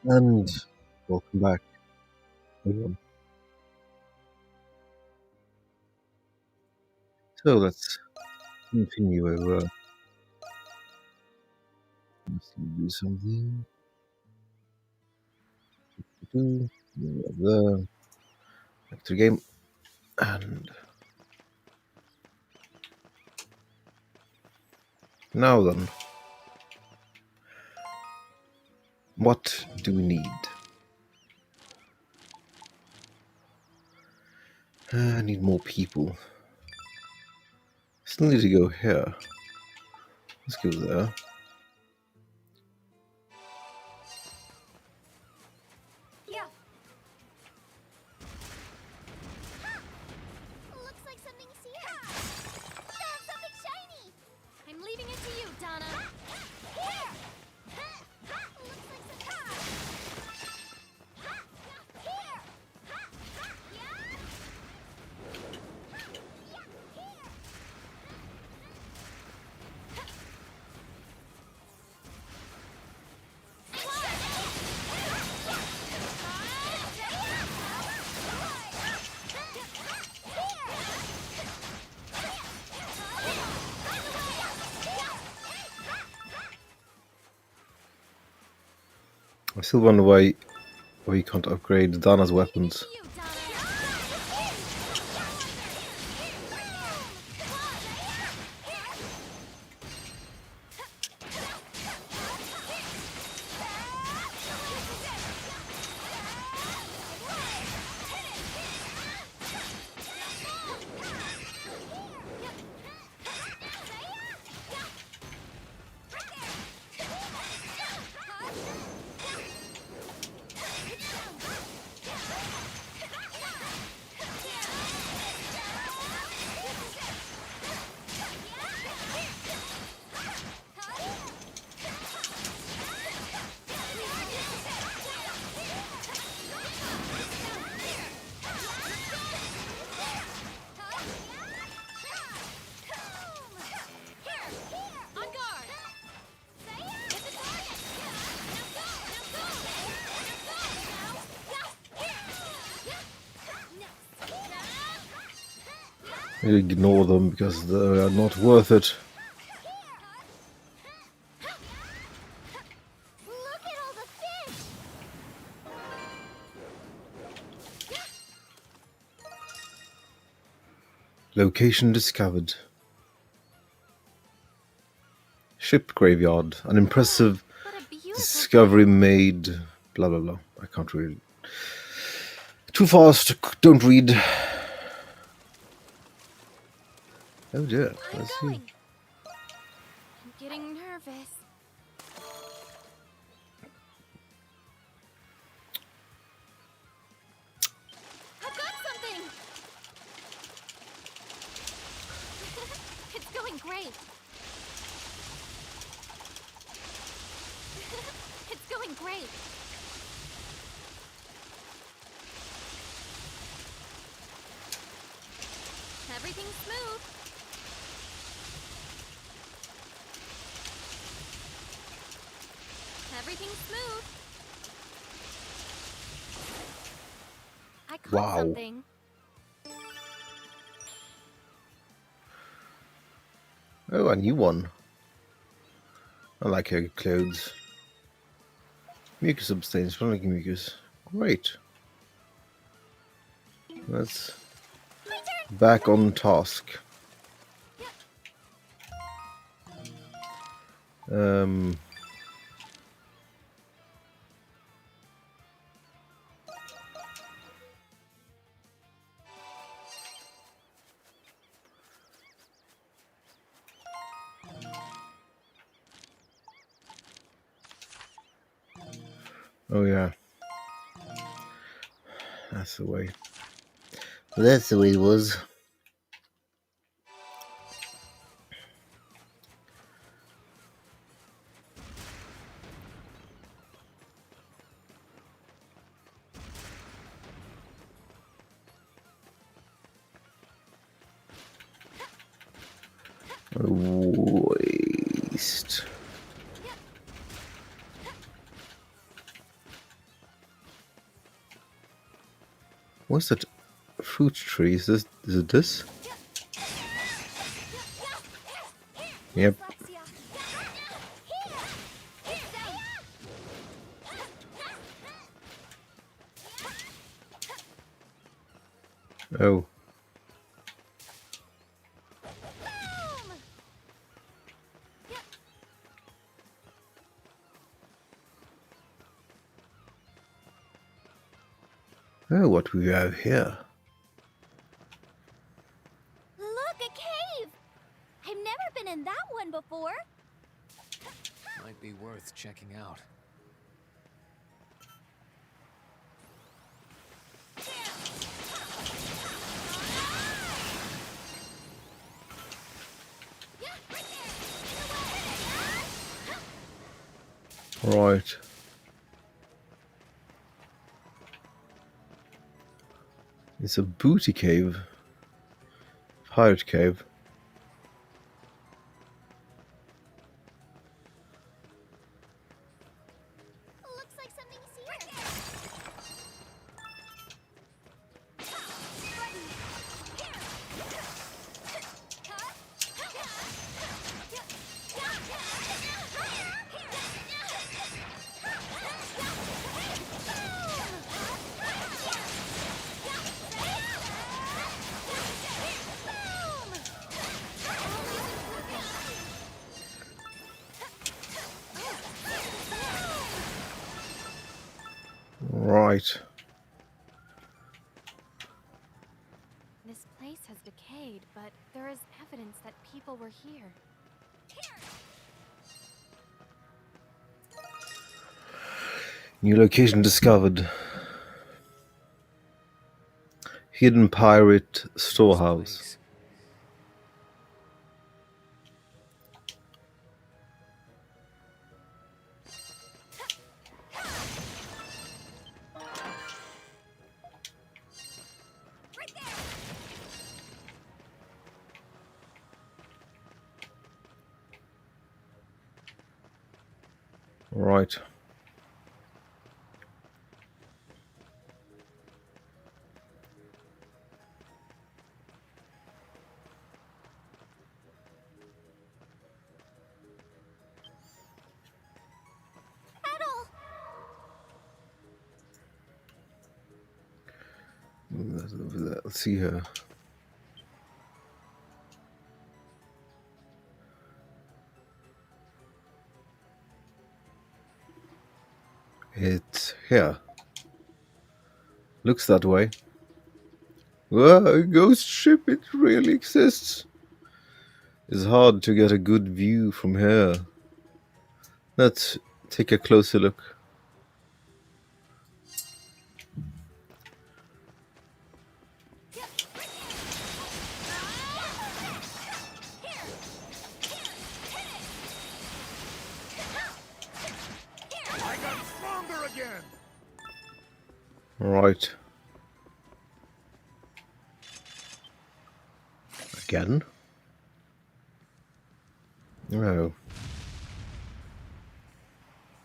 And welcome back, everyone. So let's continue over. Let's do something. There. Back to the game. And now then, what do we need? I need more people. Still need to go here. Let's go there. Yeah. Looks like something's here. Found something shiny. I'm leaving it to you, Dana. Here. Looks like some. Here. Yeah. I still wonder why you can't upgrade Dana's weapons. You ignore them because they are not worth it. Look at all the fish. Location discovered. Ship graveyard. An impressive What a beautiful discovery made. Blah blah blah. I can't read. Too fast. Don't read. Oh dear. I'm Let's going. see. I'm getting nervous. I've got something. It's going great. It's going great. Everything's smooth. Everything's smooth. I caught Wow. something. Oh, a new one. I like her clothes. Mucus substance. Smelling mucus. Great. Let's My turn. back on task. Um. Oh yeah. That's the way. That's the way it was. Waste. What's that fruit tree? Is it this? Yep. Oh. Oh, what we have here? Look, a cave! I've never been in that one before. Might be worth checking out. Right. It's a booty cave. Pirate cave. Looks like something's here. Right. This place has decayed, but there is evidence that people were here. New location discovered. Hidden pirate storehouse. Right. Let's see here. It's here. Looks that way. Whoa, a ghost ship, it really exists. It's hard to get a good view from here. Let's take a closer look. I got stronger again. Right. Again? Oh.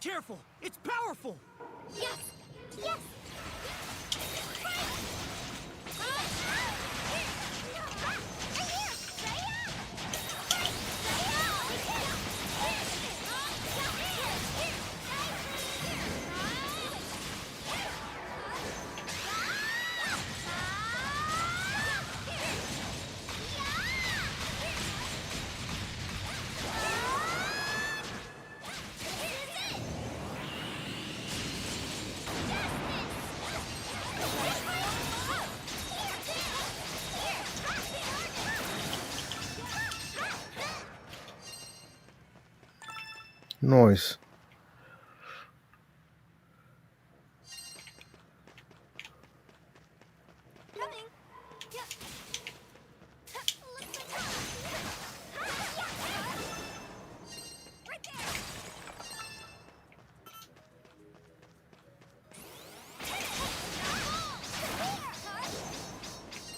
Careful! It's powerful! Yes! Yes! Noise. Coming! Yep. Right there!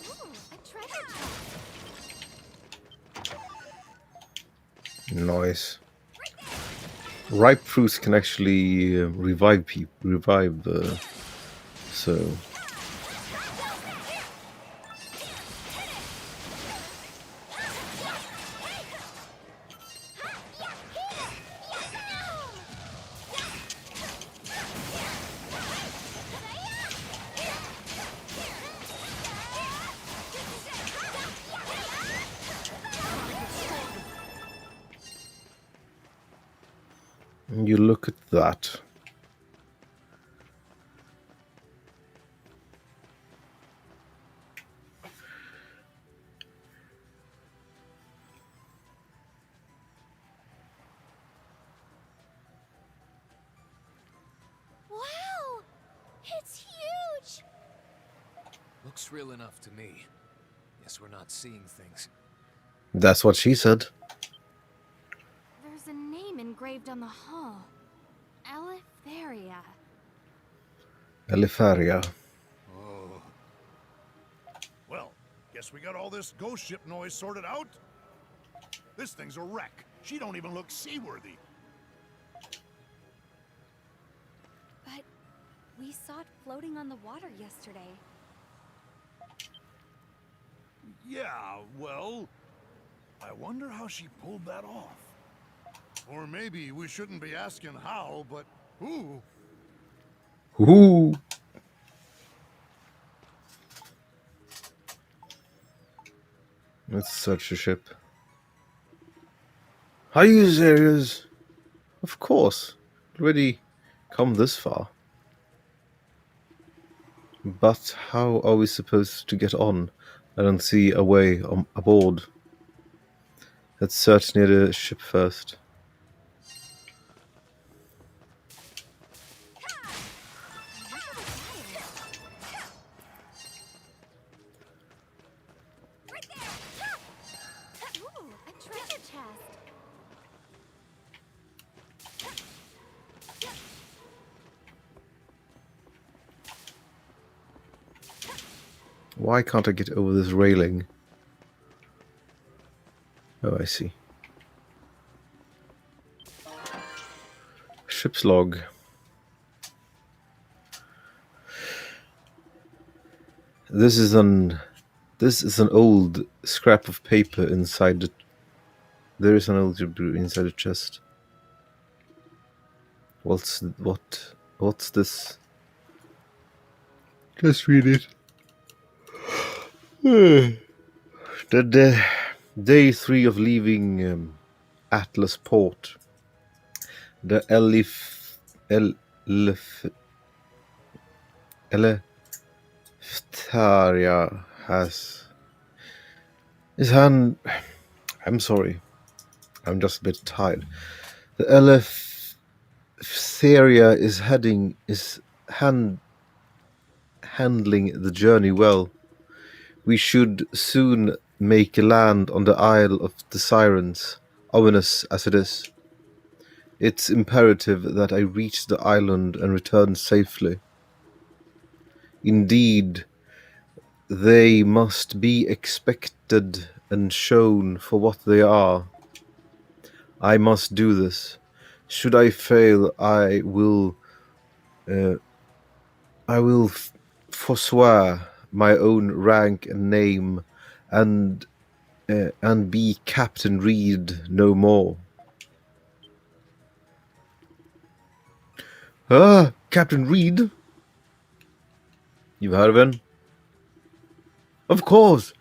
Ooh, a treasure chest. Noise. Ripe fruits can actually revive people. So You look at that. Wow! It's huge! Looks real enough to me. Guess we're not seeing things. That's what she said. There's a name engraved on the hull. Eleftheria. Elifaria. Oh. Well, guess we got all this ghost ship noise sorted out. This thing's a wreck. She don't even look seaworthy. But we saw it floating on the water yesterday. Yeah, well, I wonder how she pulled that off. Or maybe we shouldn't be asking how, but who? Ooh. Let's search the ship. Are you serious? Of course. Already come this far. But how are we supposed to get on? I don't see a way aboard. Let's search near the ship first. Right there! Ooh, a treasure chest. Why can't I get over this railing? Oh, I see. Ship's log. This is an old scrap of paper inside the. There is an old inside the chest. What's this? Just read it. The day 3 of leaving Atlas Port. The Eleftheria is hand. I'm sorry, I'm just a bit tired. The Eleftheria is handling the journey well. We should soon make land on the Isle of the Sirens, ominous as it is. It's imperative that I reach the island and return safely. Indeed, they must be expected and shown for what they are. I must do this. Should I fail, I will forswear my own rank and name, and be Captain Reed no more. Captain Reed? You've heard of him? Of course,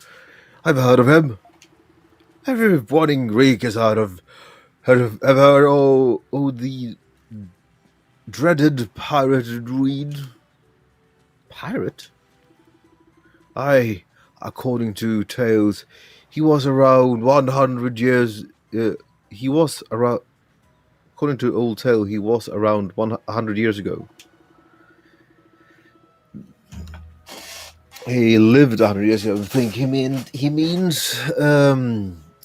I've heard of him. Everyone in Greek has heard of the dreaded pirate Reed. Pirate? Aye, according to tales, he was around 100 years. According to old tale, he was around 100 years ago. He lived 100 years ago. I think he means he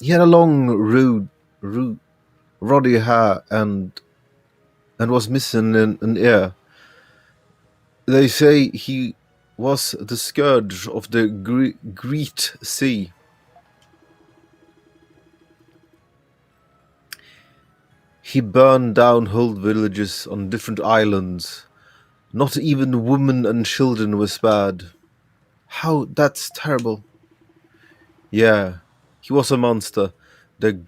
had a long, ruddy hair and was missing an ear. They say he was the scourge of the Great Sea. He burned down whole villages on different islands. Not even women and children were spared. How? That's terrible. Yeah, he was a monster. The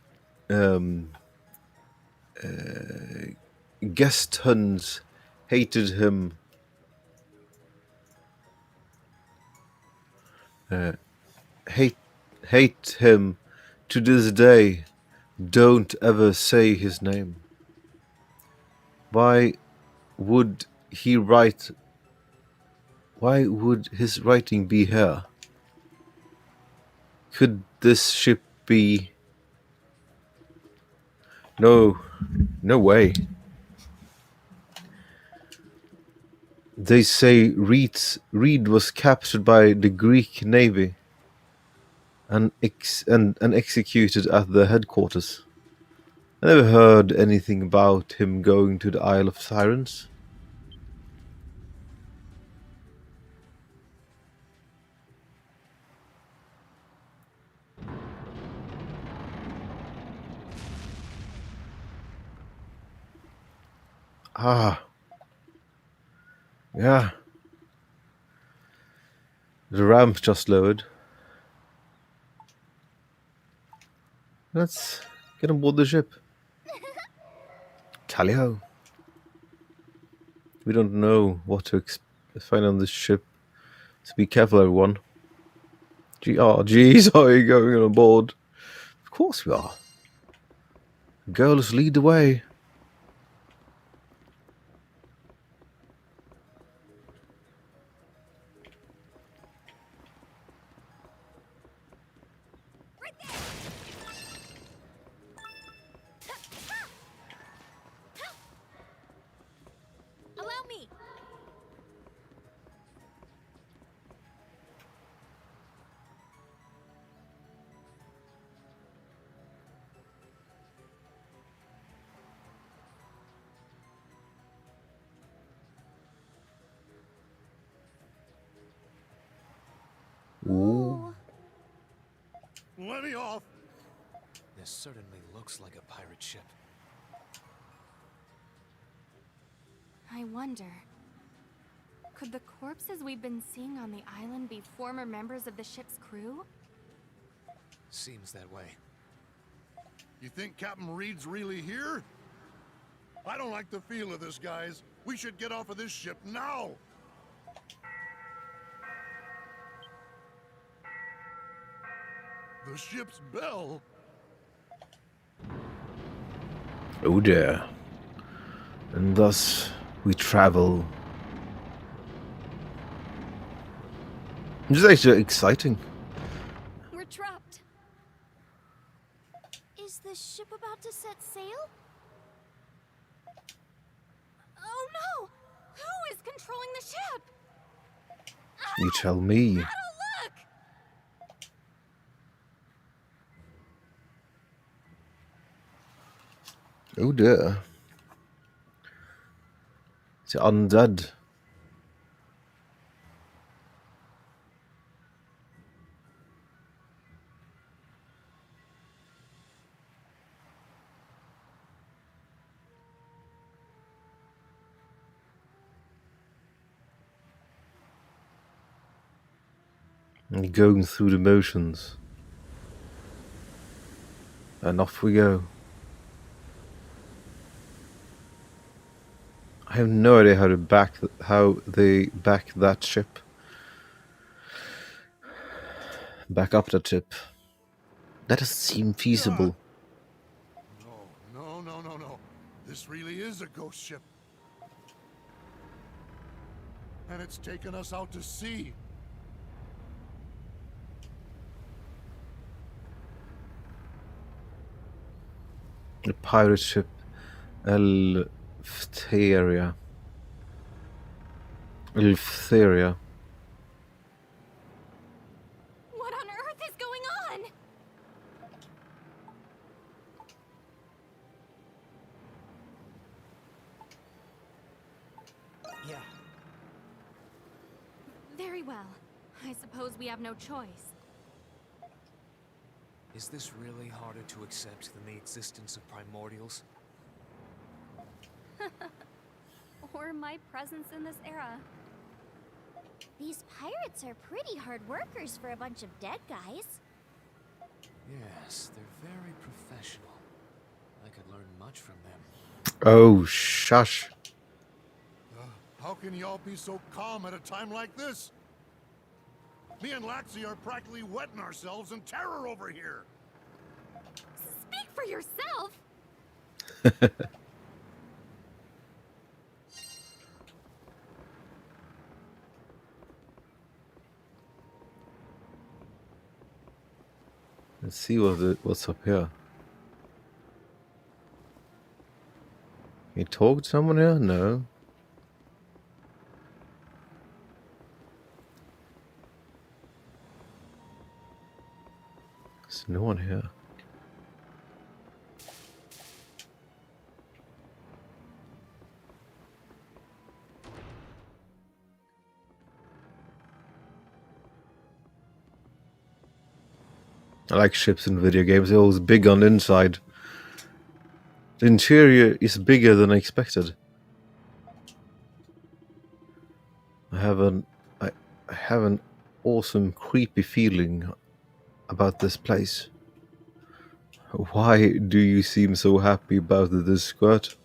guest Huns hated him. Hate him to this day. Don't ever say his name. Why would he write? Why would his writing be here? Could this ship be? No, no way. They say Reed was captured by the Greek Navy and executed at the headquarters. I never heard anything about him going to the Isle of Sirens. Ah, yeah. The ramp just lowered. Let's get aboard the ship. Tally-ho. We don't know what to find on this ship, so be careful, everyone. Geez, are you going on board? Of course we are. Girls, lead the way. Right there! Allow me! Ooh. Let me off. This certainly looks like a pirate ship. I wonder, could the corpses we've been seeing on the island be former members of the ship's crew? Seems that way. You think Captain Reed's really here? I don't like the feel of this, guys. We should get off of this ship now. The ship's bell. Oh dear. And thus we travel. This is actually exciting. We're trapped. Is the ship about to set sail? Oh no! Who is controlling the ship? You tell me. Look! Oh dear. It's undead. And going through the motions. And off we go. I have no idea how they back that ship. Back up that ship. That doesn't seem feasible. No. This really is a ghost ship. And it's taken us out to sea. The pirate ship Eleftheria. What on earth is going on? Yeah. Very well. I suppose we have no choice. Is this really harder to accept than the existence of primordials? Or my presence in this era. These pirates are pretty hard workers for a bunch of dead guys. Yes, they're very professional. I could learn much from them. Oh, shush. How can y'all be so calm at a time like this? Me and Laxi are practically wetting ourselves in terror over here. Speak for yourself! Let's see what's up here. Can you talk to someone here? No. There's no one here. I like ships in video games. They're always big on the inside. The interior is bigger than I expected. I have an awesome creepy feeling about this place. Why do you seem so happy about this skirt?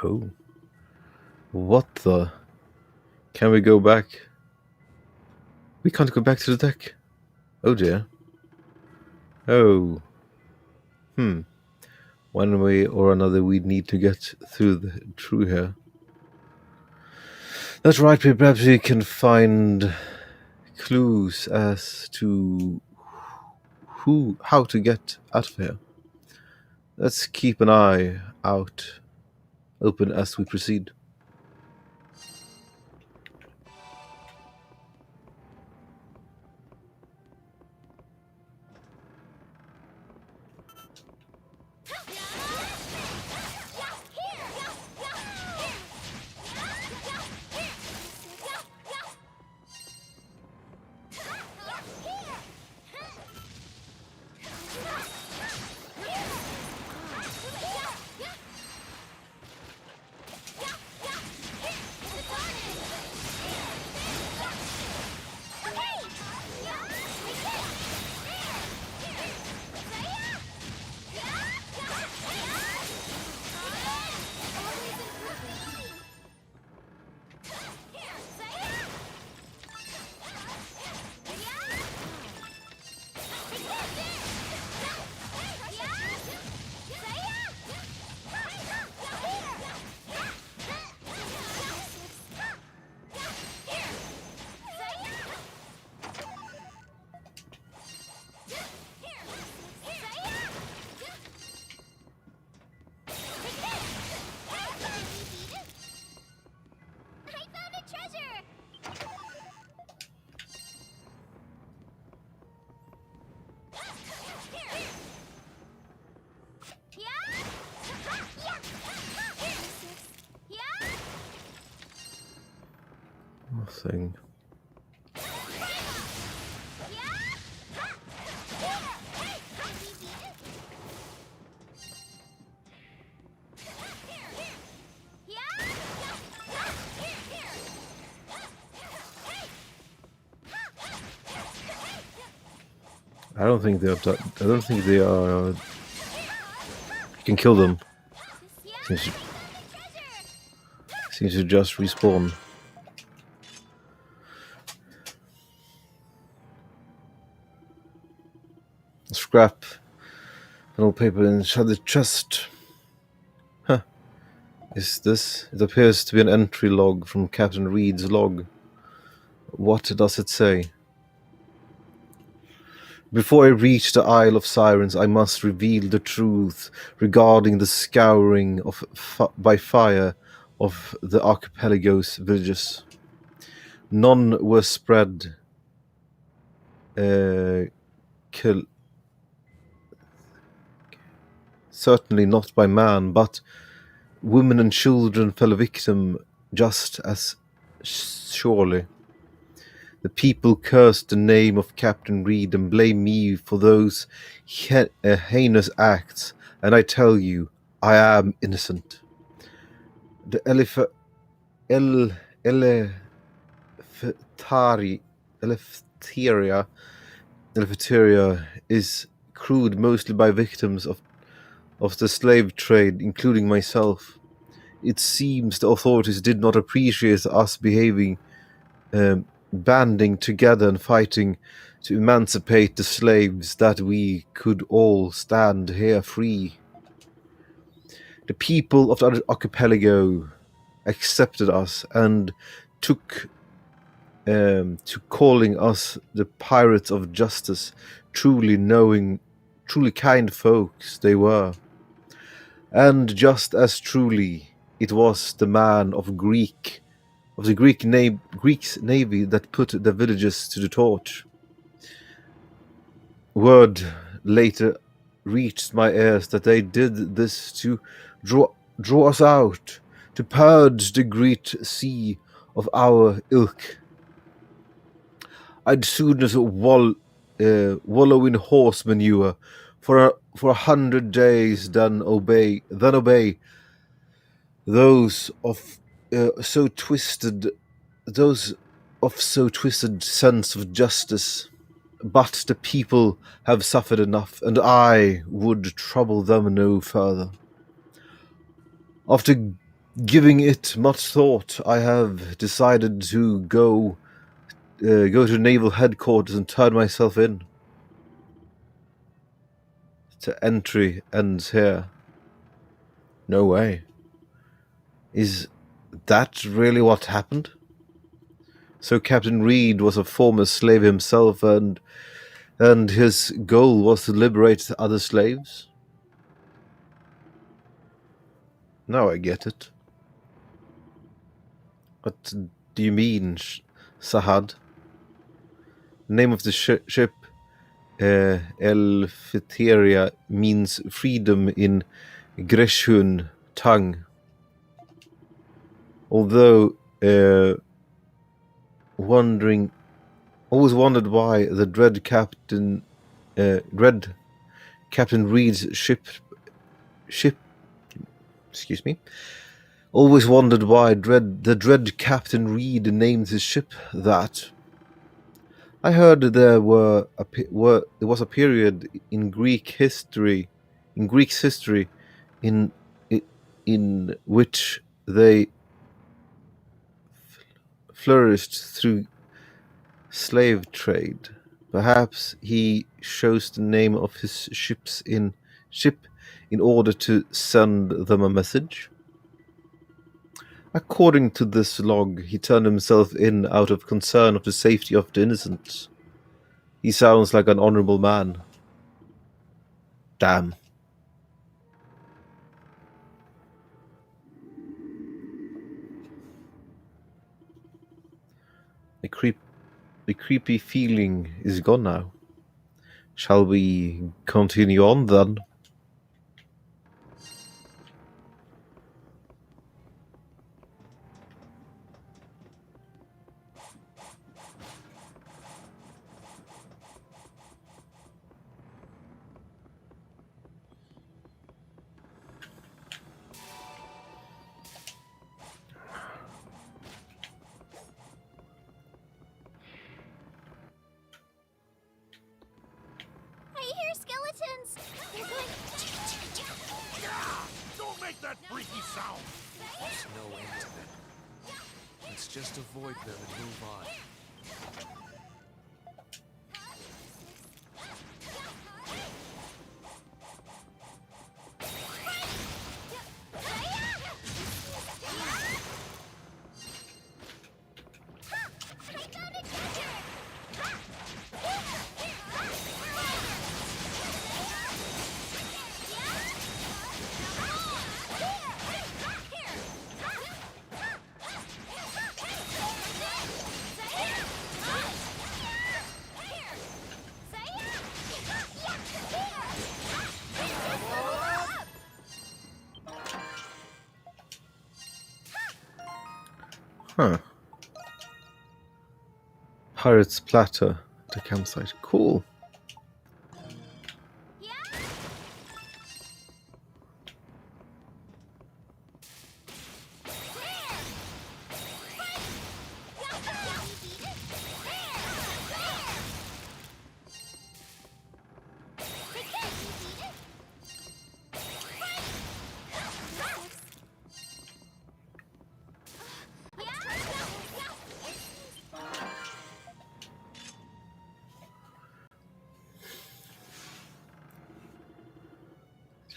Oh. What the? Can we go back? We can't go back to the deck. Oh dear. Oh. One way or another we need to get through here. That's right, perhaps we can find clues as to how to get out of here. Let's keep an eye out open as we proceed. Nothing. I don't think they are. You can kill them. Seems to just respawn. Scrap an old paper inside the chest. Huh. Is this? It appears to be an entry log from Captain Reed's log. What does it say? Before I reach the Isle of Sirens, I must reveal the truth regarding the scouring by fire of the archipelago's villages. None were spread. Certainly not by man, but women and children fell victim just as surely. The people cursed the name of Captain Reed and blame me for those heinous acts, and I tell you, I am innocent. The Elephteria is crewed mostly by victims of the slave trade, including myself. It seems the authorities did not appreciate us banding together and fighting to emancipate the slaves, that we could all stand here free. The people of the archipelago accepted us and took to calling us the pirates of justice, truly kind folks they were. And just as truly, it was the man of the Greek's navy that put the villages to the torch. Word later reached my ears that they did this to draw us out, to purge the great sea of our ilk. I'd sooner wallow in horse manure for 100 days than obey those of so twisted those of so twisted sense of justice. But the people have suffered enough, and I would trouble them no further. After giving it much thought, I have decided to go to naval headquarters and turn myself in. The entry ends here. No way. Is that really what happened? So Captain Reed was a former slave himself, and his goal was to liberate other slaves? Now I get it. What do you mean, Sahad? The name of the ship, Elftheria, means freedom in Greshun tongue. Although always wondered why the dread Captain Reed's ship. Excuse me. Always wondered why the dread Captain Reed named his ship that. I heard there was a period in Greek's history in which they flourished through slave trade. Perhaps he chose the name of his ship in order to send them a message. According to this log, he turned himself in out of concern of the safety of the innocent. He sounds like an honorable man. Damn. The creepy feeling is gone now. Shall we continue on then? I hear skeletons! They're going... Don't make that freaky sound! There's no end to them. Let's just avoid them and move on. Huh. Pirate's Platter, the campsite. Cool.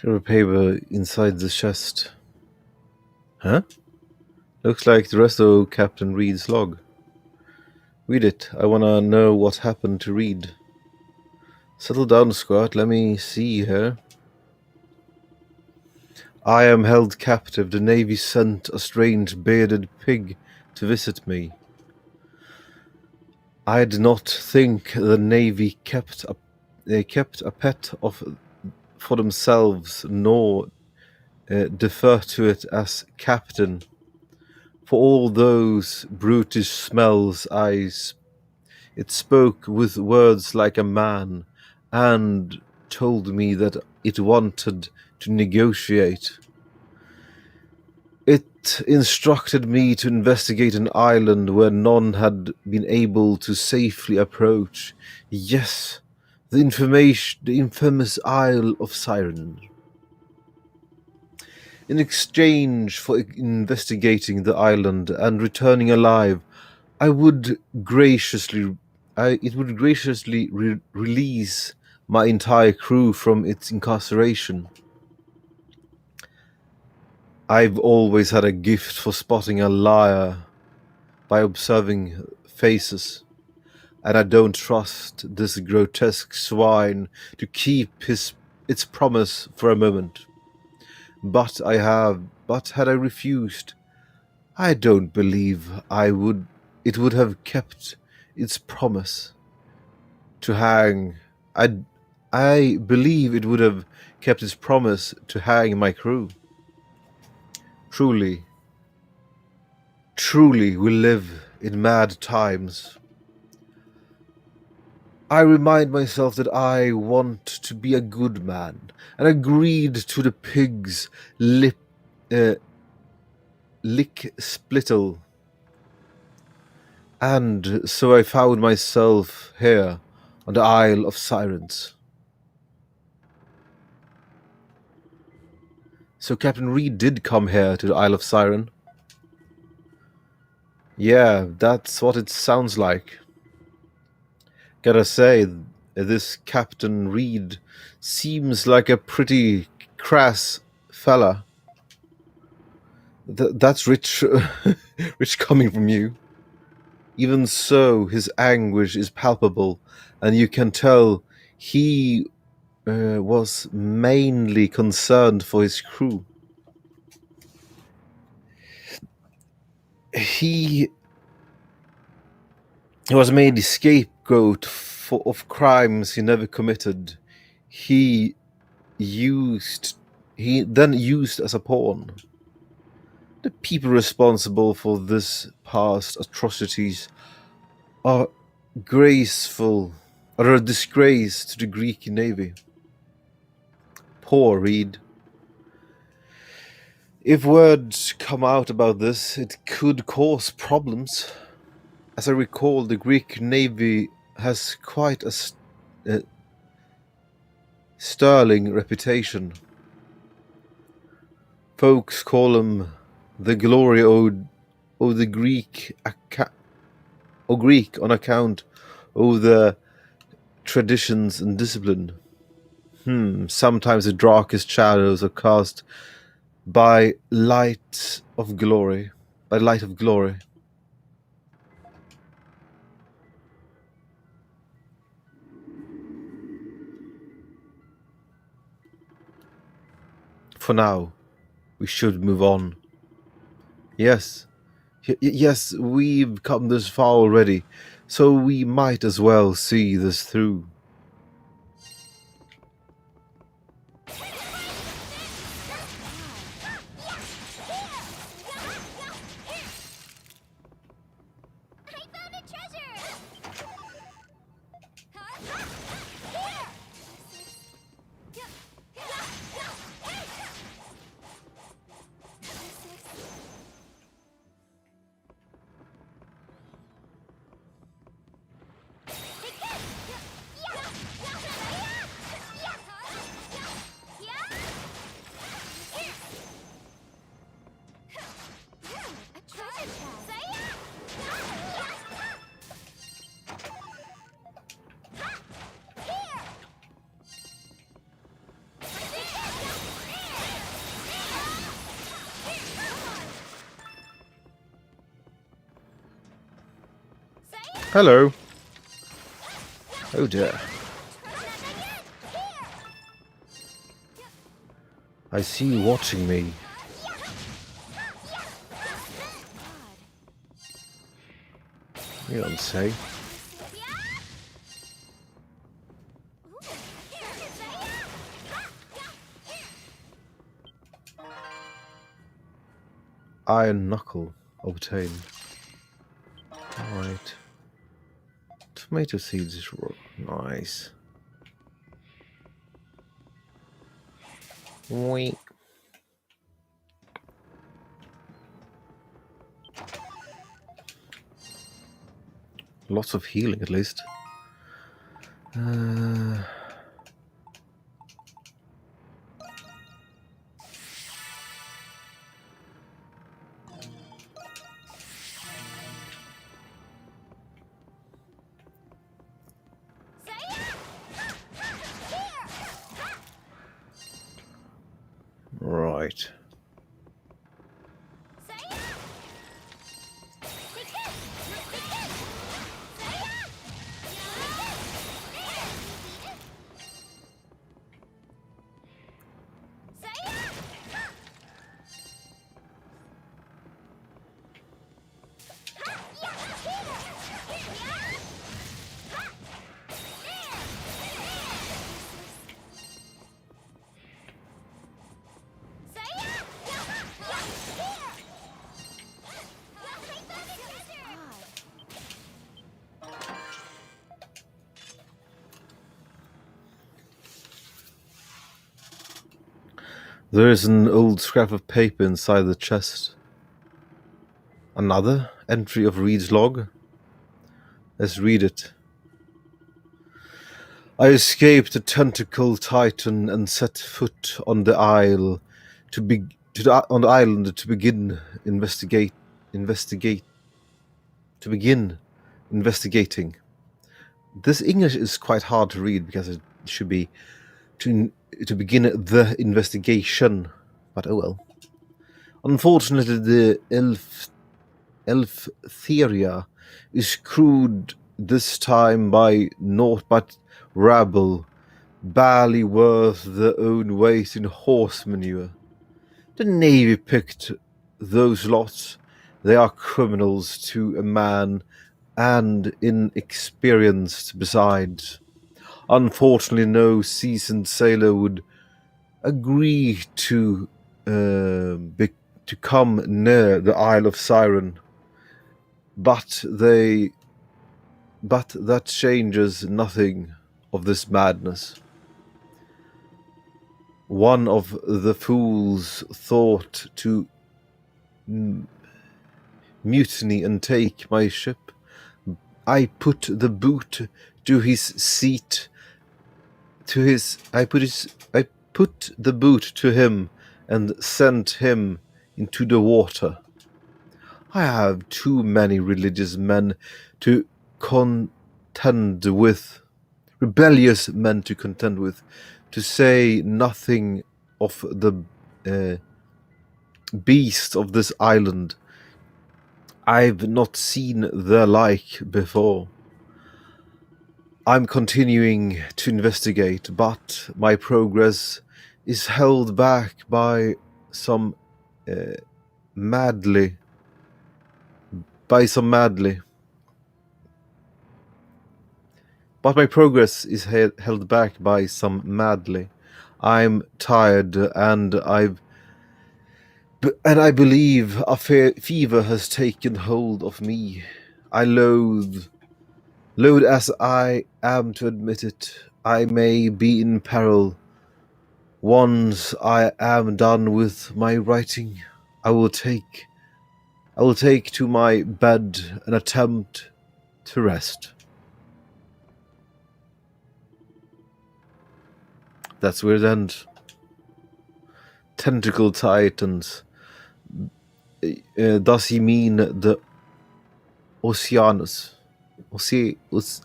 There a paper inside the chest. Huh? Looks like the rest of Captain Reed's log. Read it. I wanna know what happened to Reed. Settle down, Squirt. Let me see here. I am held captive. The Navy sent a strange bearded pig to visit me. I did not think the Navy kept a pet for themselves, nor defer to it as captain. For all those brutish smells, it spoke with words like a man, and told me that it wanted to negotiate. It instructed me to investigate an island where none had been able to safely approach. Yes, the infamous Isle of Siren. In exchange for investigating the island and returning alive, it would graciously release my entire crew from its incarceration. I've always had a gift for spotting a liar by observing faces, and I don't trust this grotesque swine to keep its promise for a moment. But had I refused, I don't believe it would have kept its promise to hang. I believe it would have kept its promise to hang my crew. Truly, we live in mad times. I remind myself that I want to be a good man, and agreed to the pig's lick splittle. And so I found myself here on the Isle of Sirens. So Captain Reed did come here to the Isle of Siren. Yeah, that's what it sounds like. Gotta say, this Captain Reed seems like a pretty crass fella. That's rich, rich coming from you. Even so, his anguish is palpable, and you can tell he was mainly concerned for his crew. He was made the scapegoat of crimes he never committed. He then used as a pawn. The people responsible for this past atrocities are a disgrace to the Greek Navy. Poor Reed. If words come out about this, it could cause problems. As I recall, the Greek Navy has quite a sterling reputation. Folks call them the glory of the Greek on account of their traditions and discipline. Sometimes the darkest shadows are cast by light of glory. For now, we should move on. Yes, yes, we've come this far already, so we might as well see this through. I found a treasure! Hello. Oh dear. I see you watching me. You don't say. Iron knuckle obtained. Alright. Tomato seeds is nice. Wait. Lots of healing at least. Right. There is an old scrap of paper inside the chest. Another entry of Reed's log? Let's read it. I escaped a tentacle titan and set foot on the isle on the island to begin investigating. This English is quite hard to read because it should be to begin the investigation, but oh well. Unfortunately, the elf theoria is crewed this time by naught but rabble, barely worth their own weight in horse manure. The Navy picked those lots. They are criminals to a man, and inexperienced besides. Unfortunately, no seasoned sailor would agree to come near the Isle of Siren. But that changes nothing of this madness. One of the fools thought to mutiny and take my ship. I put the boot to his seat. I put the boot to him and sent him into the water. I have too many religious men to contend with, rebellious men to contend with, to say nothing of the beast of this island. I've not seen their like before. I'm continuing to investigate, but my progress is held back by some madly. But my progress is held back by some madly. I'm tired, and I believe a fever has taken hold of me. I loathe as I am to admit it. I may be in peril. Once I am done with my writing, I will take to my bed and attempt to rest. That's where it ends. Tentacle titans. Does he mean the Oceanus? Oceanus.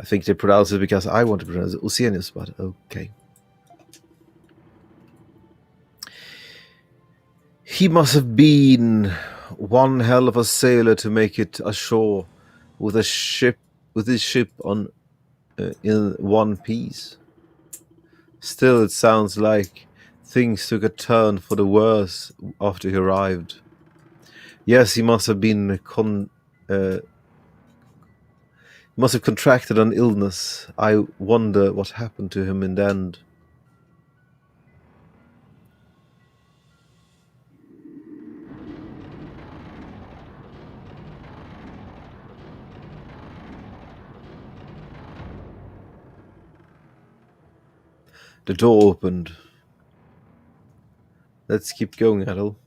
I think they pronounce it because I want to pronounce it Oceanus, but okay. He must have been one hell of a sailor to make it ashore with his ship on in one piece. Still, it sounds like things took a turn for the worse after he arrived. Yes, he must have contracted an illness. I wonder what happened to him in the end. The door opened. Let's keep going, Adel.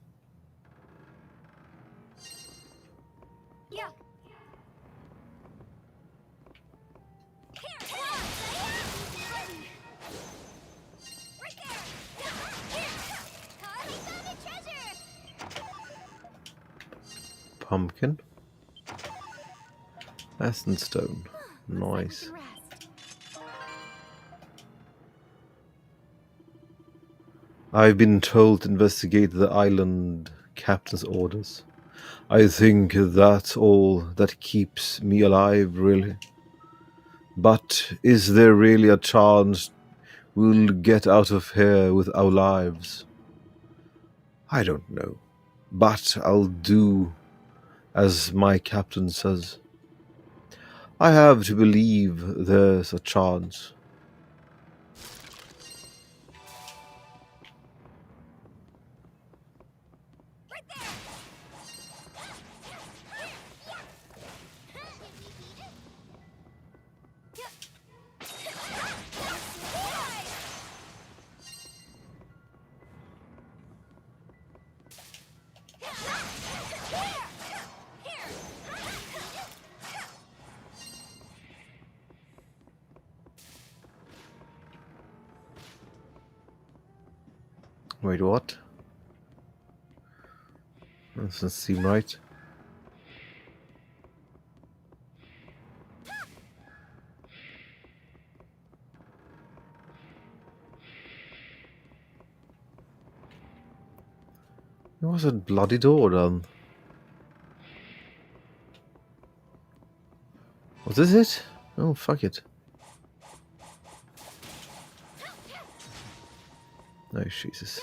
Yeah. Here, come on, right there. Here, we found a treasure. Pumpkin. Aston stone. Looks like we Nice. can rest. I've been told to investigate the island captain's orders. I think that's all that keeps me alive, really. But is there really a chance we'll get out of here with our lives? I don't know. But I'll do as my captain says. I have to believe there's a chance. Right there. Wait, what? That doesn't seem right. It was a bloody door then. Was this it? Oh, fuck it. Oh, Jesus.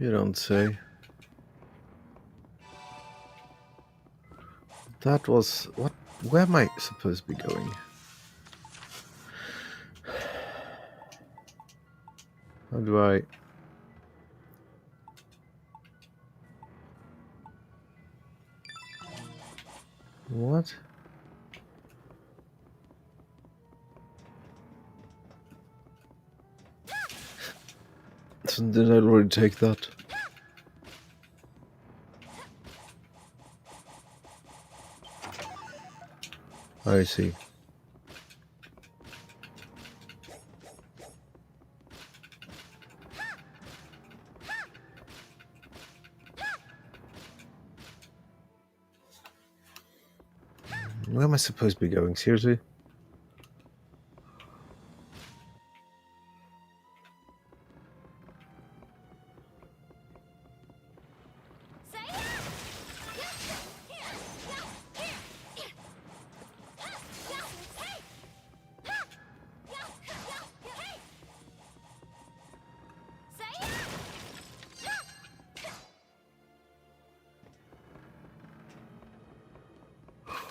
You don't say. That was... what? Where am I supposed to be going? How do I... what? So did I already take that? I see. Where am I supposed to be going? Seriously?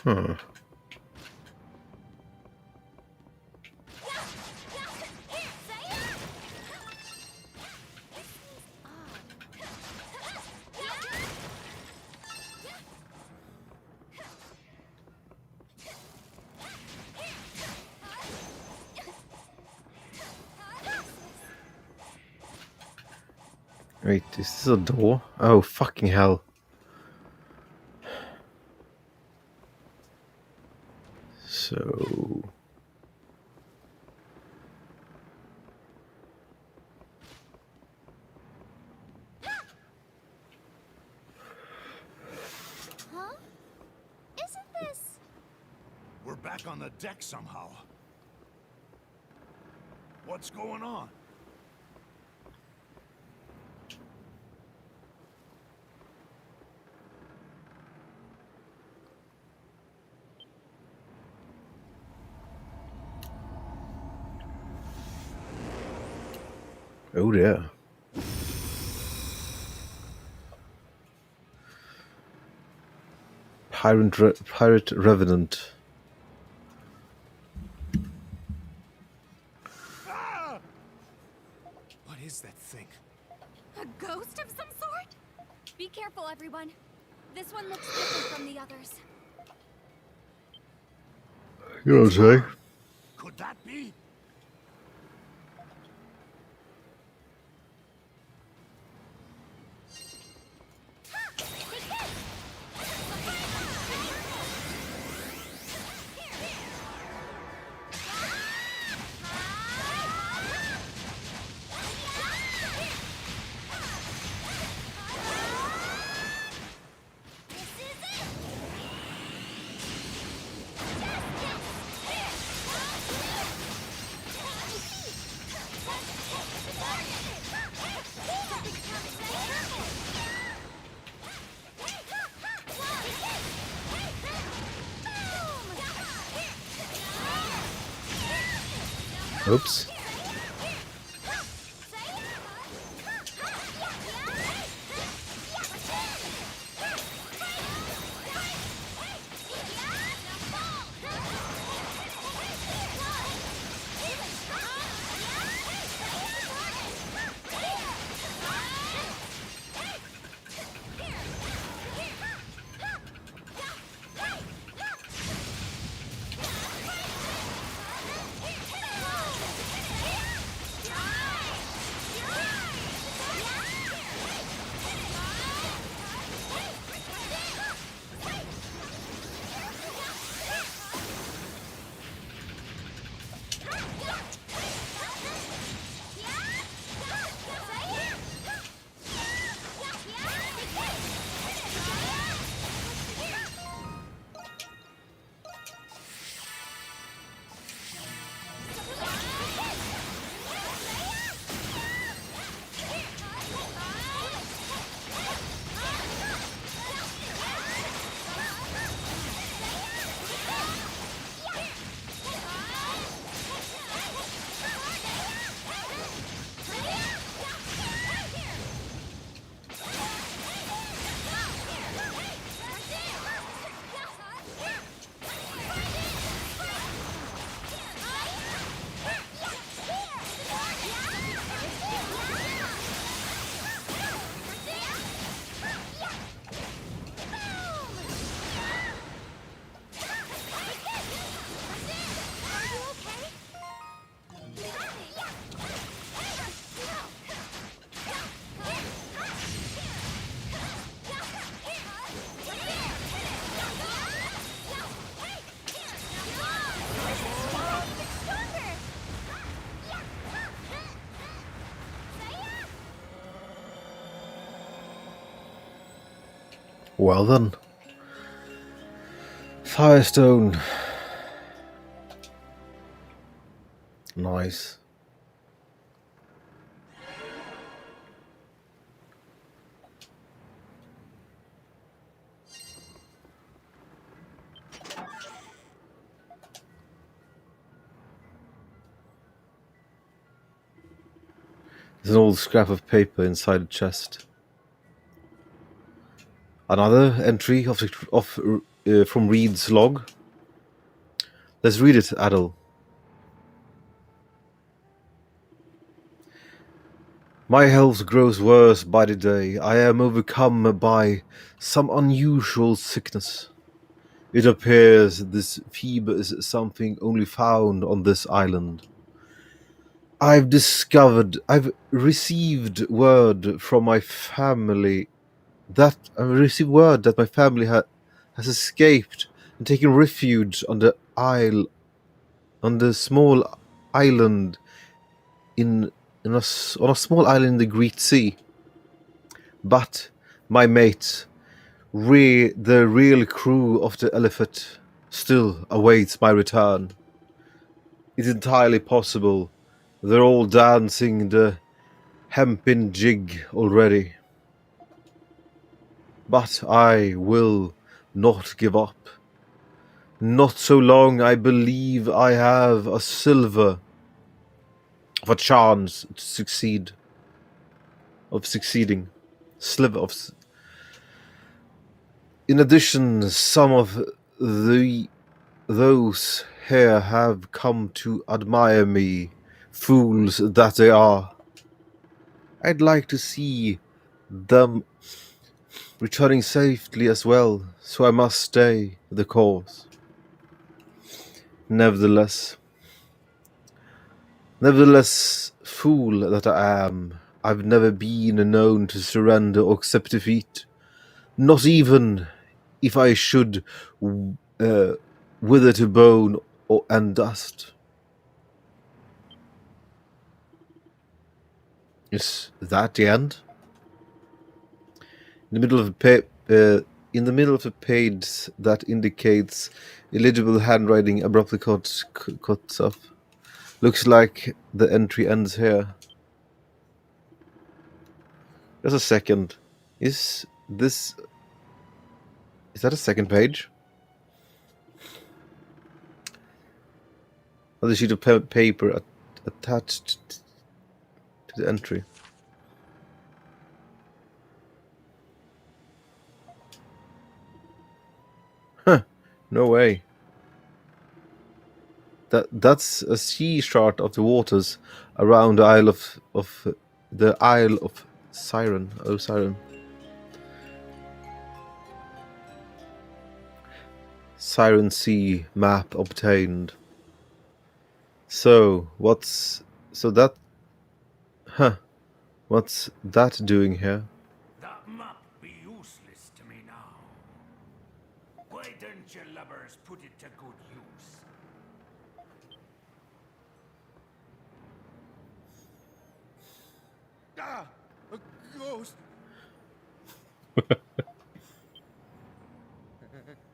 Huh. Wait, is this a door? Oh, fucking hell. So... Huh? Isn't this... We're back on the deck somehow. What's going on? oh dear. Pirate Revenant. Ah! What is that thing? a ghost of some sort? Be careful, everyone. This one looks different from the others. You don't say. Could that be? Oops. Well then. Firestone. Nice. There's an old scrap of paper inside a chest. Another entry from Reed's log. Let's read it, Adel. My health grows worse by the day. I am overcome by some unusual sickness. It appears this fever is something only found on this island. I've received word from my family that my family has escaped and taken refuge on the small island on a small island in the Great Sea. But my mates, the real crew of the Elephant, still awaits my return. It's entirely possible they're all dancing the hempen jig already. But I will not give up. Not so long I believe I have a silver of a chance to succeed. Of succeeding. Sliver of. In addition, some of those here have come to admire me, fools that they are. I'd like to see them returning safely as well, so I must stay the course. Nevertheless, fool that I am, I've never been known to surrender or accept defeat, not even if I should wither to bone and dust. Is that the end? In the middle of the page that indicates illegible handwriting abruptly cuts off. Looks like the entry ends here. Just a second. Is that a second page? Another sheet of paper attached to the entry. Huh. No way. That's a sea chart of the waters around the Isle of Siren. Oh, Siren. Siren Sea map obtained. So what's that doing here? That map be useless to me now. Why don't you lubbers put it to good use? Ah! A ghost!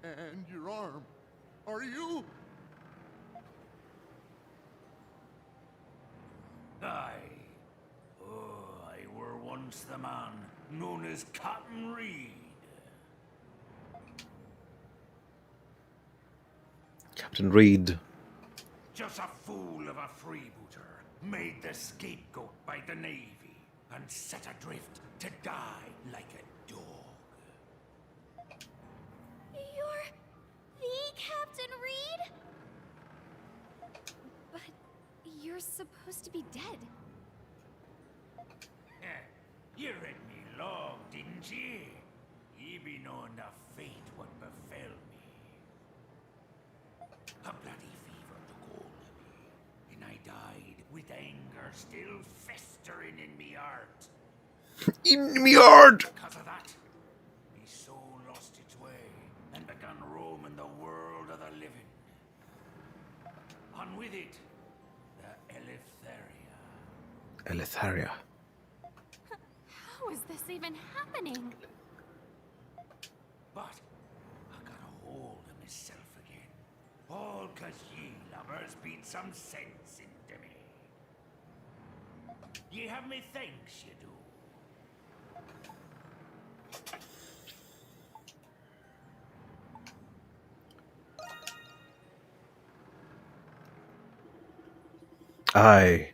And your arm. Are you? Aye. Oh, I were once the man known as Captain Reed. Captain Reed. Just a fool of a freebooter, made the scapegoat by the Navy, and set adrift to die like a dog. You're the Captain Reed? But you're supposed to be dead. You read me long, didn't ye? Ye be knowing the fate what befell me. A bloody fever took hold of me, and I died with anger still festering in me heart. In me heart! Because of that, me soul lost its way and began roaming the world of the living. And with it, the Eleftheria. Eleftheria. How is this even happening? But I got a hold of myself again. All 'cause ye lovers beat some sense into me. Ye have me thanks, ye do. Aye.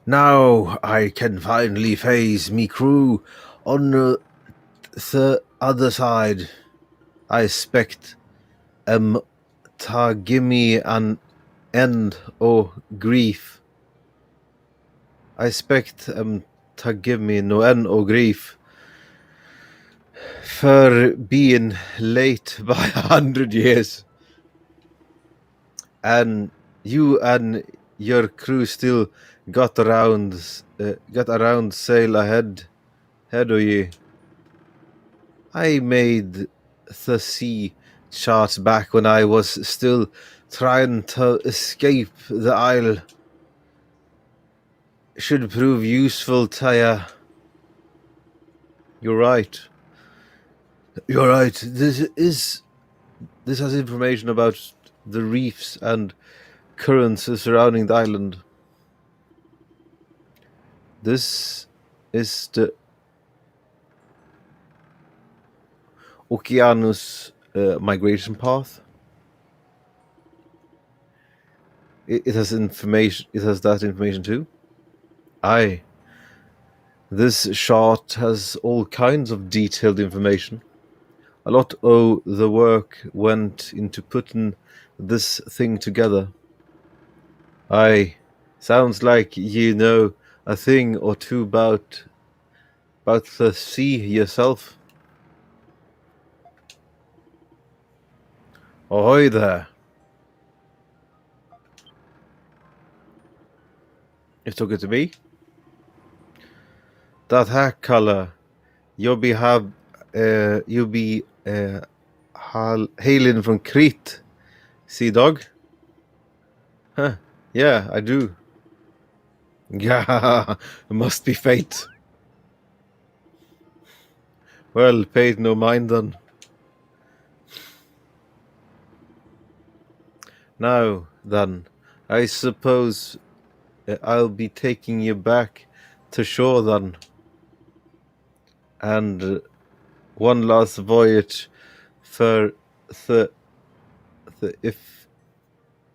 Now I can finally face me crew on the other side. I expect ta gimme an end o' grief. I expect ta give me no end o' grief for being late by 100 years. And you and your crew still got around sail ahead of ye. I made the sea charts back when I was still trying to escape the isle. Should prove useful to ya. You're right. You're right. This has information about the reefs and currents surrounding the island. This is the Oceanus migration path. It has information. It has that information too. Aye. This chart has all kinds of detailed information. A lot of the work went into putting this thing together. Aye. Sounds like you know a thing or two about the sea yourself. Ahoy there. You took it to me? That hair color, you'll be hailing from Crete, sea dog? Huh, yeah, I do. Yeah, it must be fate. Well, paid no mind then. Now, then, I suppose I'll be taking you back to shore then. And one last voyage for the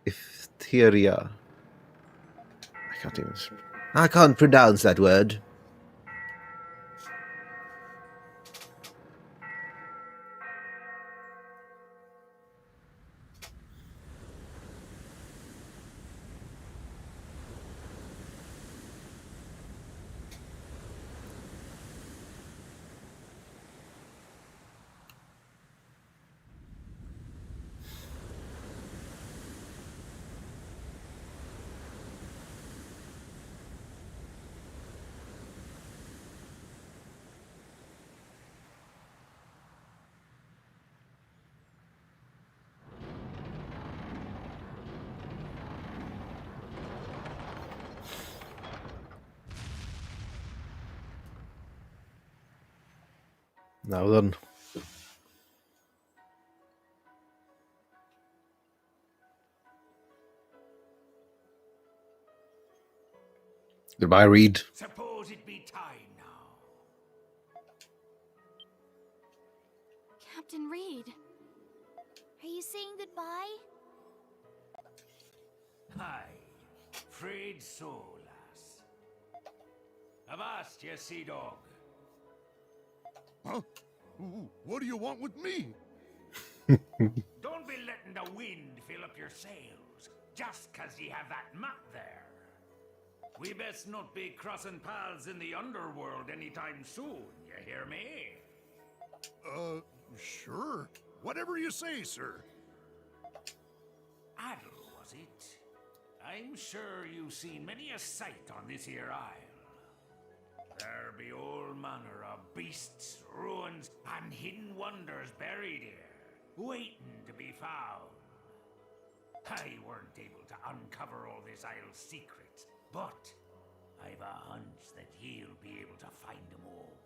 Iftheria. I can't pronounce that word. Now then. Goodbye, Reed. Suppose it be time now. Captain Reed, are you saying goodbye? Hi, freed soul, lass. Avast, ye sea dog. Huh? What do you want with me? Don't be letting the wind fill up your sails, just 'cause ye have that map there. We best not be crossing paths in the underworld anytime soon, you hear me? Sure. Whatever you say, sir. Adel, was it? I'm sure you've seen many a sight on this here isle. There be all manner of beasts, ruins, and hidden wonders buried here, waiting to be found. I weren't able to uncover all this isle's secrets, but I've a hunch that he'll be able to find them all.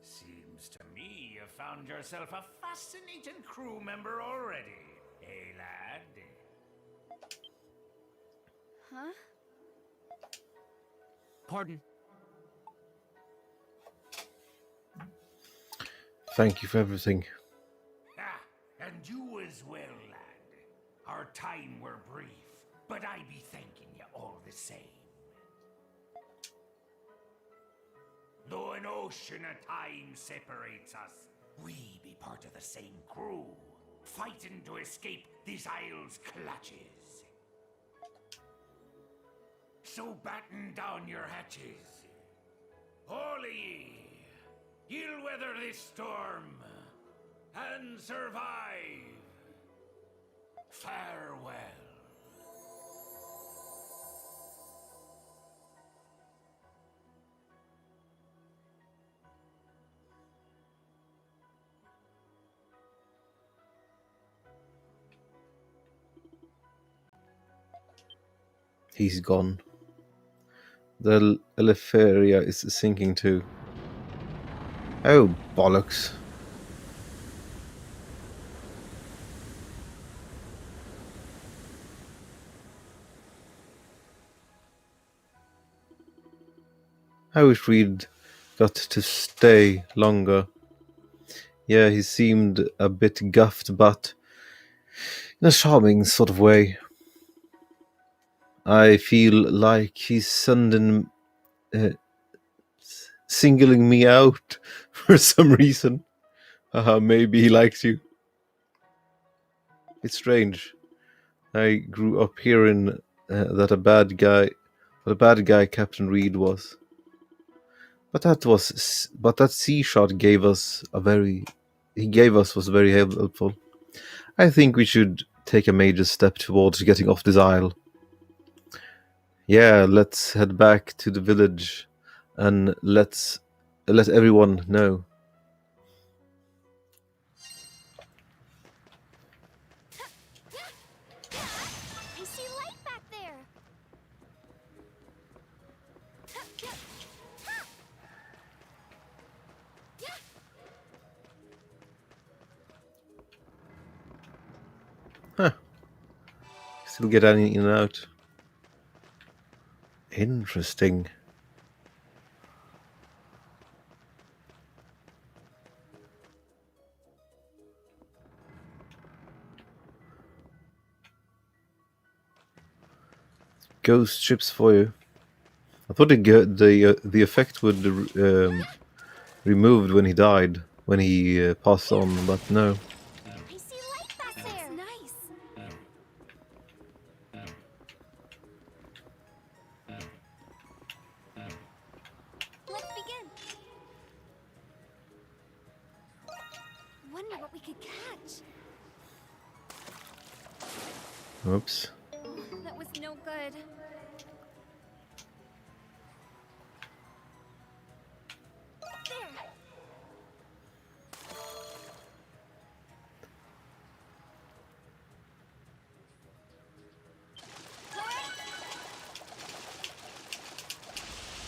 Seems to you've found yourself a fascinating crew member already, eh, lad? Huh? Pardon. Thank you for everything. Ah, and you as well, lad. Our time were brief, but I be thanking you all the same. Though an ocean of time separates us, we be part of the same crew, fighting to escape this isle's clutches. So batten down your hatches. All of ye, you'll weather this storm and survive. Farewell. He's gone. The Eleftheria is sinking too. Oh, bollocks. I wish we'd got to stay longer. Yeah, he seemed a bit guffed, but in a charming sort of way. I feel like he's sending, singling me out for some reason. Maybe he likes you. It's strange. I grew up hearing that a bad guy Captain Reed was. But that sea shot he gave us was very helpful. I think we should take a major step towards getting off this isle. Yeah, let's head back to the village and let everyone know. I see light back there. Huh. Still get in and out. Interesting. Ghost ships for you. I thought the effect would removed when he died, when he passed on, but no. I see light back there. Nice. Let's begin. Wonder what we could catch. Oops. That was no good. There.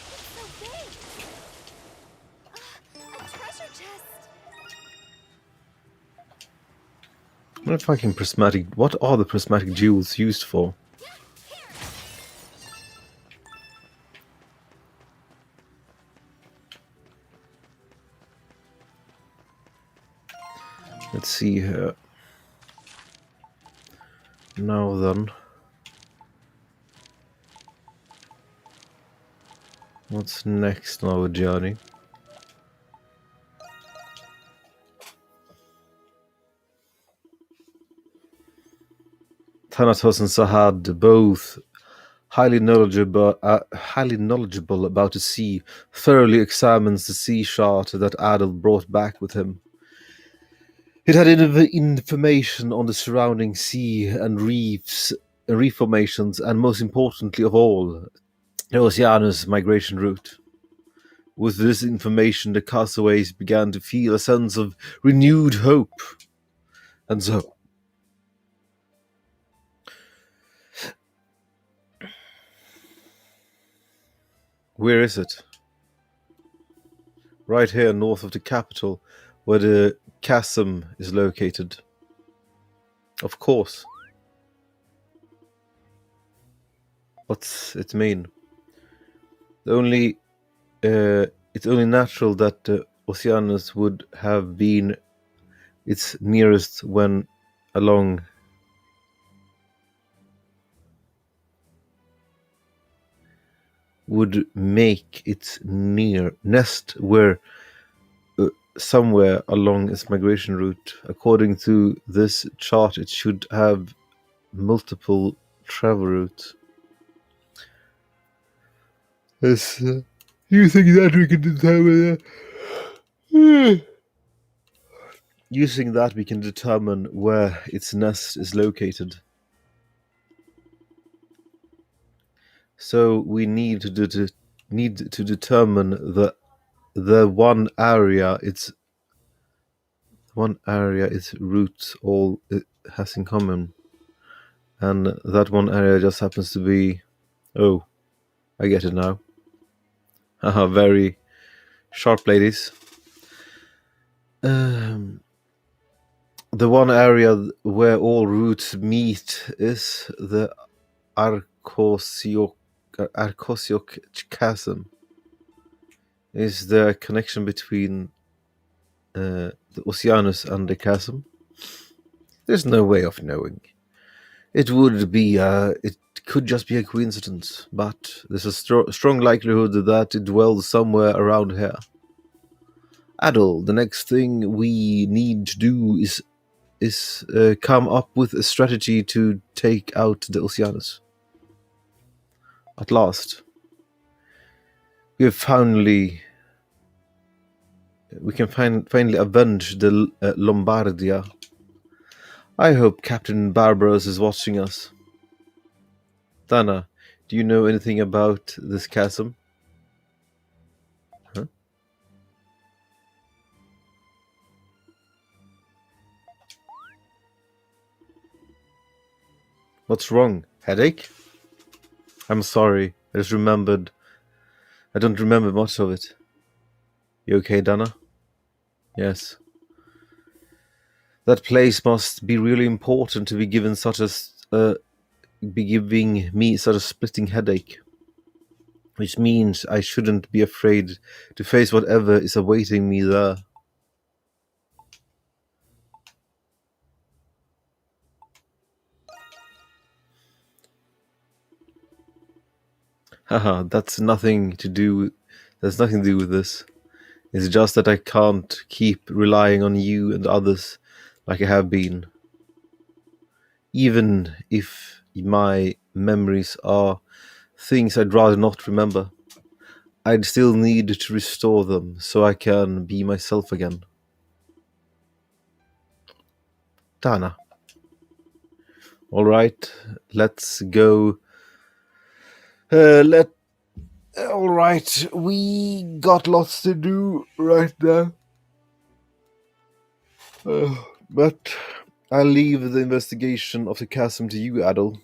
It's so big. A treasure chest. What are the prismatic jewels used for? Let's see here. Now then. What's next on our journey? Thanatos and Sahad, both highly knowledgeable about the sea, thoroughly examines the sea chart that Adel brought back with him. It had information on the surrounding sea and reef formations, and most importantly of all, the Oceanus migration route. With this information, the castaways began to feel a sense of renewed hope. And so, where is it? Right here, north of the capital. where the chasm is located. Of course. What's it mean? The only it's only natural that the Oceanus would have been its nearest when along would make its near nest where somewhere along its migration route. According to this chart, it should have multiple travel routes. Yes, using that we can determine. Using that we can determine where its nest is located. So we need to determine the one area its roots all it has in common, and that one area just happens to be. Oh, I get it now. Haha, very sharp, ladies. The one area where all roots meet is the Arcosiok chasm. Is there a connection between the Oceanus and the chasm? There's no way of knowing. It could just be a coincidence, but there's a strong likelihood that it dwells somewhere around here. Adol, the next thing we need to do is come up with a strategy to take out the Oceanus. At last, we can finally avenge the Lombardia. I hope Captain Barbaros is watching us. Dana, do you know anything about this chasm? Huh? What's wrong? Headache? I'm sorry. I don't remember much of it. You okay, Dana? Yes. That place must be really important to be giving me such a splitting headache. Which means I shouldn't be afraid to face whatever is awaiting me there. Haha, that's nothing to do with this. It's just that I can't keep relying on you and others like I have been. Even if my memories are things I'd rather not remember, I'd still need to restore them so I can be myself again. Dana. Alright, let's go. Alright, we got lots to do right now. But I'll leave the investigation of the chasm to you, Adol.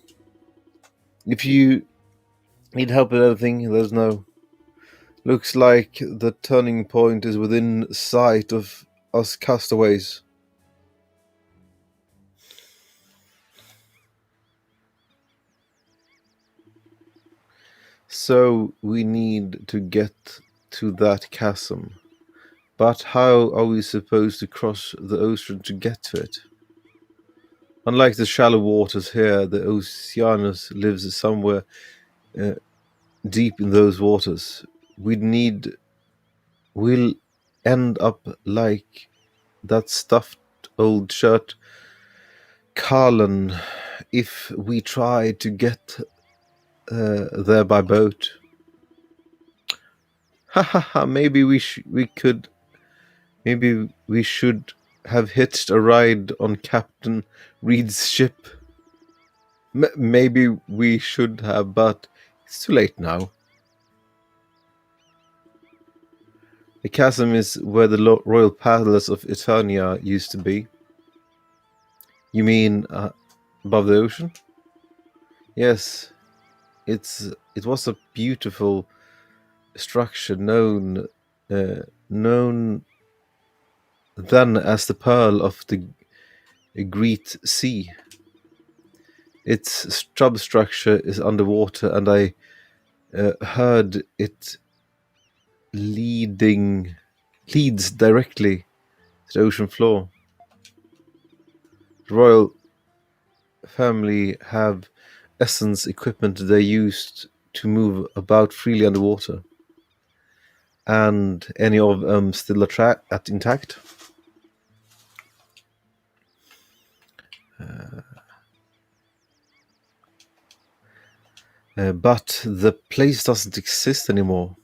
If you need help with anything, let us know. Looks like the turning point is within sight of us castaways. So we need to get to that chasm. But how are we supposed to cross the ocean to get to it? Unlike the shallow waters here, the Oceanus lives somewhere deep in those waters. We'll end up like that stuffed old shirt Carlin if we try to get there by boat. Ha ha ha! Maybe we should have hitched a ride on Captain Reed's ship. Maybe we should have, but it's too late now. The chasm is where the royal palace of Eternia used to be. You mean above the ocean? Yes, it was a beautiful structure known than as the pearl of the Great Sea. Its substructure is underwater, and I heard it leads directly to the ocean floor. The royal family have essence equipment they used to move about freely underwater. And any of them still intact? But the place doesn't exist anymore.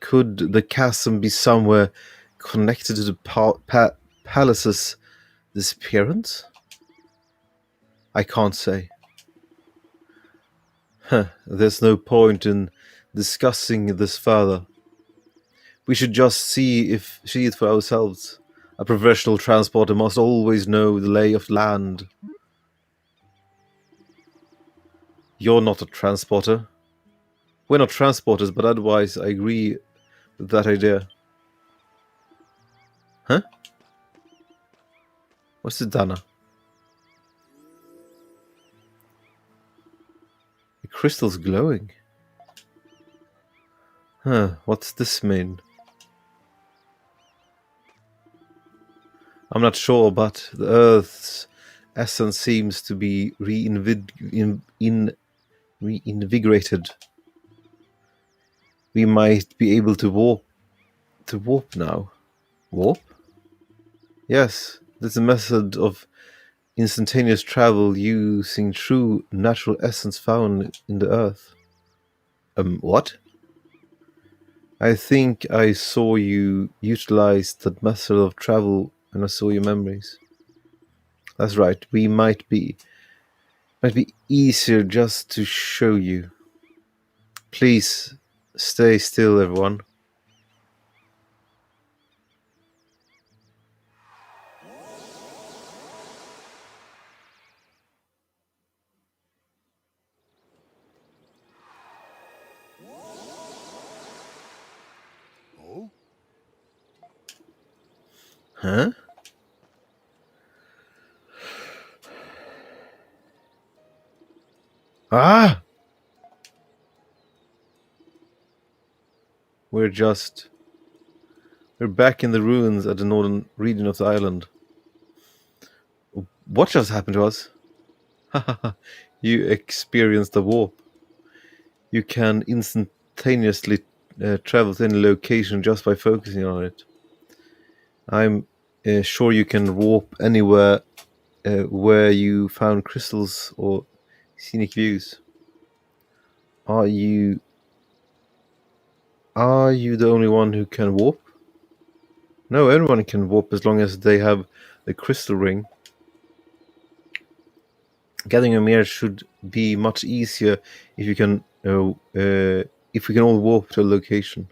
Could the chasm be somewhere connected to the palace's disappearance? I can't say. There's no point in discussing this further. We should just see it for ourselves. A professional transporter must always know the lay of land. You're not a transporter. We're not transporters, but otherwise I agree with that idea. Huh? What's the Dana? The crystal's glowing. Huh, what's this mean? I'm not sure, but the Earth's essence seems to be reinvigorated. We might be able to warp now. Warp? Yes, that's a method of instantaneous travel using true natural essence found in the Earth. What? I think I saw you utilize that method of travel when I saw your memories. That's right, we might be easier just to show you. Please, stay still, everyone. Oh? Huh? Ah! We're back in the ruins at the northern region of the island. What just happened to us? You experienced a warp. You can instantaneously travel to any location just by focusing on it. I'm sure you can warp anywhere where you found crystals or scenic views. Are you the only one who can warp? No, everyone can warp as long as they have the crystal ring. Getting a mirror should be much easier if we can all warp to a location.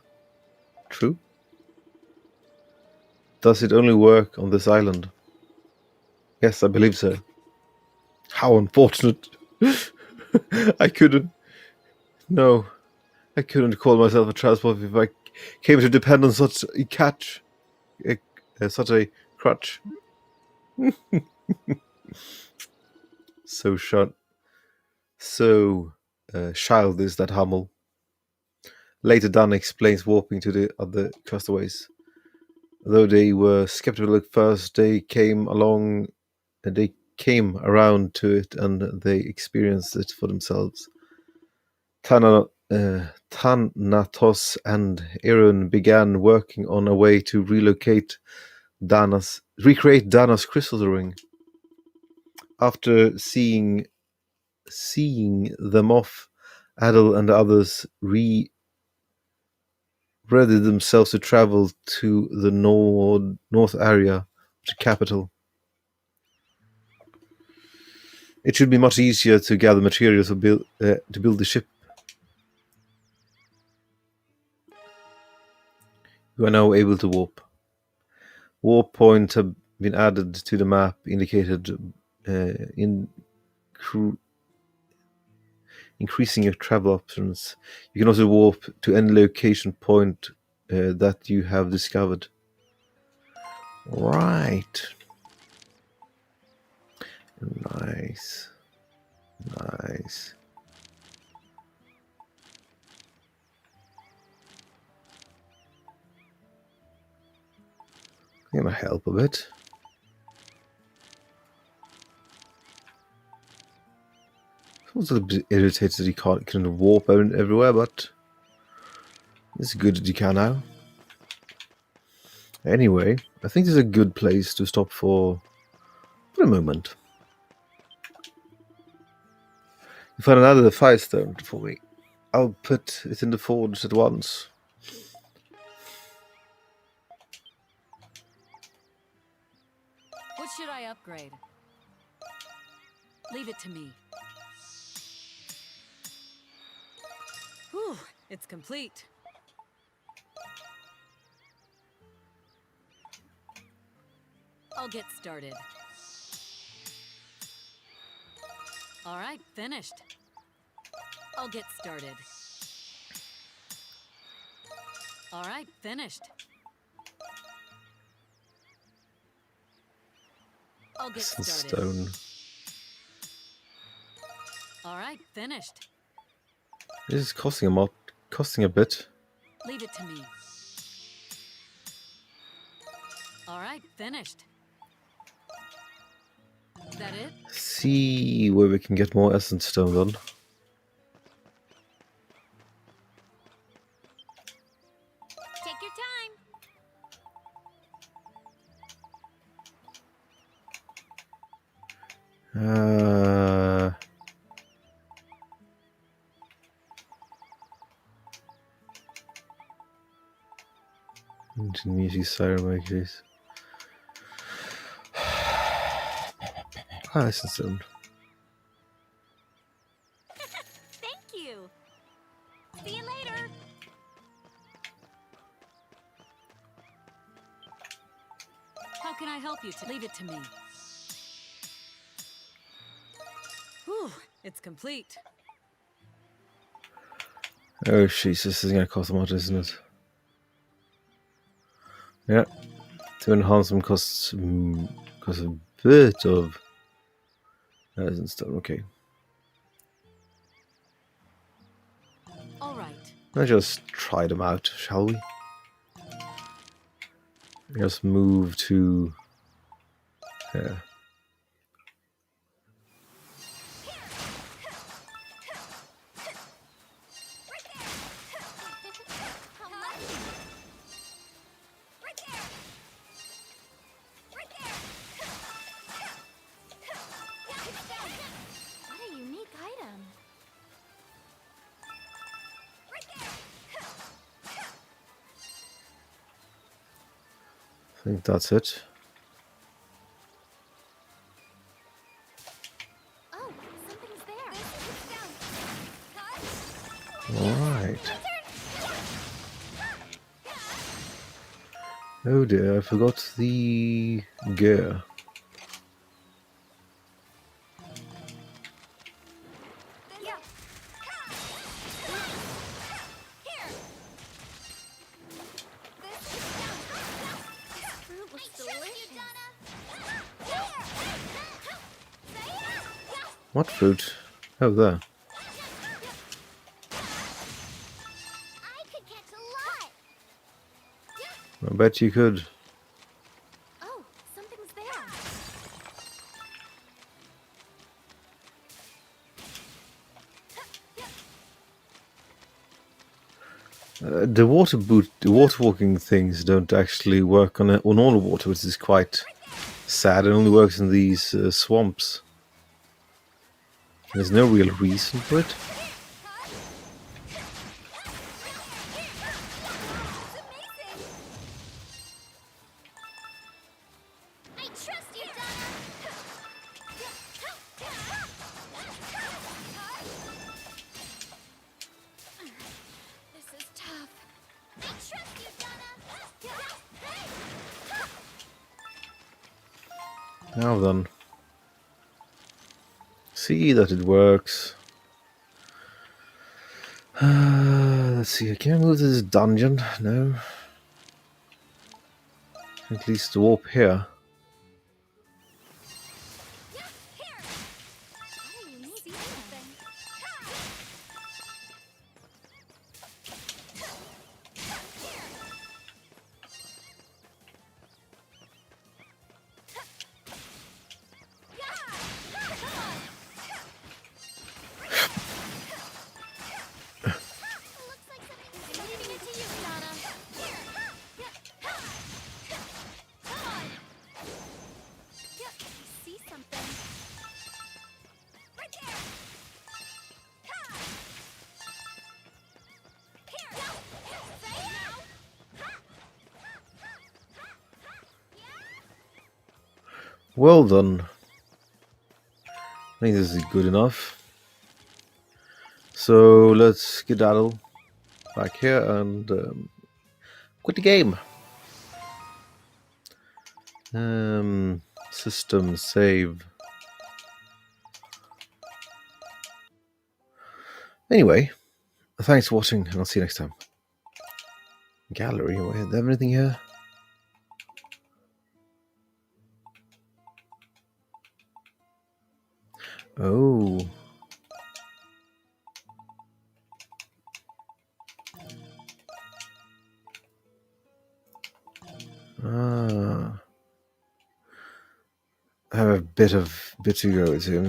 True? Does it only work on this island? Yes, I believe so. How unfortunate. I couldn't call myself a transport if I came to depend on such such a crutch. Childish, that Hummel. Later, Dana explains warping to the other castaways. Though they were skeptical at first, they came around to it and they experienced it for themselves. Thanatos and Aaron began working on a way to recreate Dana's crystal ring. After seeing them off, Adel and the others readied themselves to travel to the north area of the capital. It should be much easier to gather materials to build the ship. You are now able to warp. Warp points have been added to the map, indicated increasing your travel options. You can also warp to any location point that you have discovered. Right. Nice. Nice. I'm gonna help a bit. I was a bit irritated that he couldn't warp everywhere, but it's good that you can now. Anyway, I think this is a good place to stop for a moment. You find another firestone for me. I'll put it in the forge at once. What should I upgrade? Leave it to me. Whew, it's complete. I'll get started. All right, finished. I'll get started. All right, finished. I'll get started. Stone. All right, finished. This is costing a bit. Leave it to me. All right, finished. Is that it? See where we can get more essence stone then. Take your time. Music ceremonies. Essence stone. Thank you. See you later. How can I help you to leave it to me? Whew, it's complete. Oh jeez, this is gonna cost much, isn't it? Yeah. To enhance them costs a bit of essence stone. Okay. All right. Let's just try them out, shall we? Just move to here. What a unique item. I think that's it. Oh, something's there. Alright. Oh dear, I forgot the gear. Fruit looks delicious. What fruit? Oh, there. I could catch a lot. I bet you could. Oh, something's there. The water walking things don't actually work on all water, which is quite sad. It only works in these swamps. There's no real reason for it. I trust you, Donna. This is tough. I trust you, Donna. Now then. See that it works. Let's see, can I move to this dungeon? No. At least warp here. Yeah, here. What do you see something? Looks like something. I'm leaving it to you, Donna. Come on. Yep, I see something. Right there. Here. Say it now. Well done. I think this is good enough. So let's skedaddle back here and quit the game. System save. Anyway, thanks for watching, and I'll see you next time. Gallery, do I have anything here? Oh. Ah. I have a bit to go, it seems.